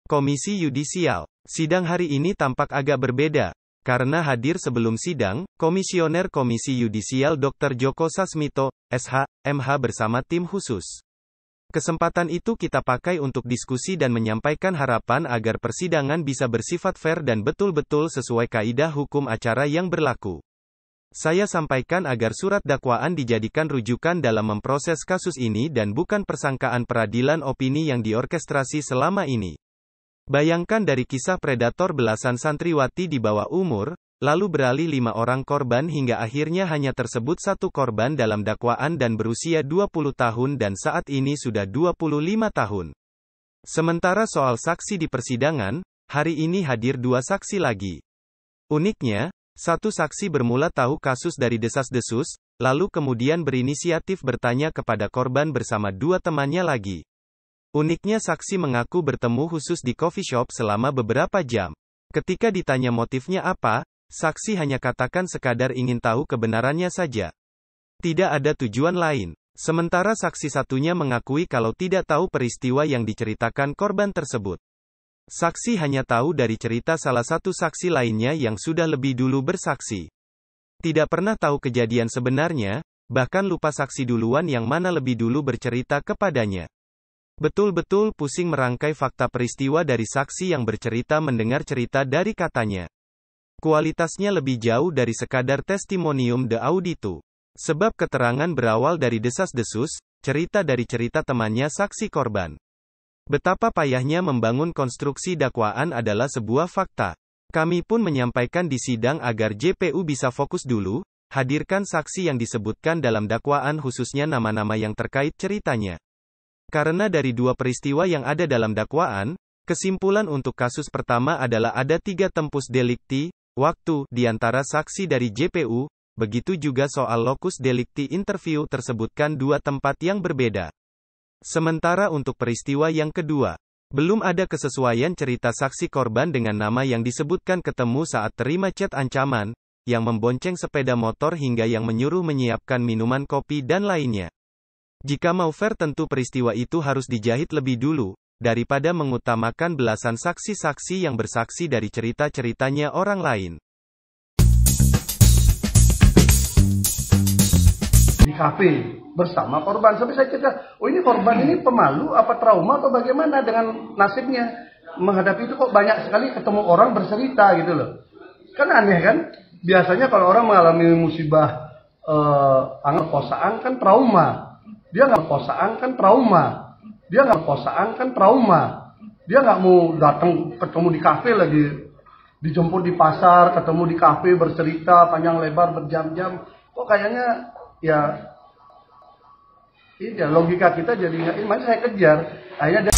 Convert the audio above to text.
Komisi Yudisial. Sidang hari ini tampak agak berbeda. Karena hadir sebelum sidang, Komisioner Komisi Yudisial Dr. Djoko Sasmito, SH, MH bersama tim khusus. Kesempatan itu kita pakai untuk diskusi dan menyampaikan harapan agar persidangan bisa bersifat fair dan betul-betul sesuai kaidah hukum acara yang berlaku. Saya sampaikan agar surat dakwaan dijadikan rujukan dalam memproses kasus ini dan bukan persangkaan peradilan opini yang diorkestrasi selama ini. Bayangkan dari kisah predator belasan santriwati di bawah umur, lalu beralih 5 orang korban hingga akhirnya hanya tersebut 1 korban dalam dakwaan dan berusia 20 tahun dan saat ini sudah 25 tahun. Sementara soal saksi di persidangan, hari ini hadir 2 saksi lagi. Uniknya, 1 saksi bermula tahu kasus dari desas-desus, lalu kemudian berinisiatif bertanya kepada korban bersama 2 temannya lagi. Uniknya saksi mengaku bertemu khusus di coffee shop selama beberapa jam. Ketika ditanya motifnya apa, saksi hanya katakan sekadar ingin tahu kebenarannya saja. Tidak ada tujuan lain. Sementara saksi satunya mengakui kalau tidak tahu peristiwa yang diceritakan korban tersebut. Saksi hanya tahu dari cerita salah satu saksi lainnya yang sudah lebih dulu bersaksi. Tidak pernah tahu kejadian sebenarnya, bahkan lupa saksi duluan yang mana lebih dulu bercerita kepadanya. Betul-betul pusing merangkai fakta peristiwa dari saksi yang bercerita mendengar cerita dari katanya. Kualitasnya lebih jauh dari sekadar testimonium de auditu. Sebab keterangan berawal dari desas-desus, cerita dari cerita temannya saksi korban. Betapa payahnya membangun konstruksi dakwaan adalah sebuah fakta. Kami pun menyampaikan di sidang agar JPU bisa fokus dulu, hadirkan saksi yang disebutkan dalam dakwaan khususnya nama-nama yang terkait ceritanya. Karena dari 2 peristiwa yang ada dalam dakwaan, kesimpulan untuk kasus pertama adalah ada 3 tempus delicti, waktu, di antara saksi dari JPU, begitu juga soal locus delicti interview tersebutkan 2 tempat yang berbeda. Sementara untuk peristiwa yang kedua, belum ada kesesuaian cerita saksi korban dengan nama yang disebutkan ketemu saat terima chat ancaman, yang membonceng sepeda motor hingga yang menyuruh menyiapkan minuman kopi dan lainnya. Jika mau fair tentu peristiwa itu harus dijahit lebih dulu, daripada mengutamakan belasan saksi-saksi yang bersaksi dari cerita-ceritanya orang lain. Di kafe bersama korban, sampai saya cerita, oh ini korban ini pemalu apa trauma atau bagaimana dengan nasibnya menghadapi itu, kok banyak sekali ketemu orang bercerita gitu loh. Kan aneh kan, biasanya kalau orang mengalami musibah perkosaan kan trauma, dia nggak mau datang ketemu di kafe lagi, dijemput di pasar, ketemu di kafe bercerita panjang lebar berjam-jam, kok kayaknya ya, ini logika kita jadi nggak, makanya saya kejar, akhirnya dia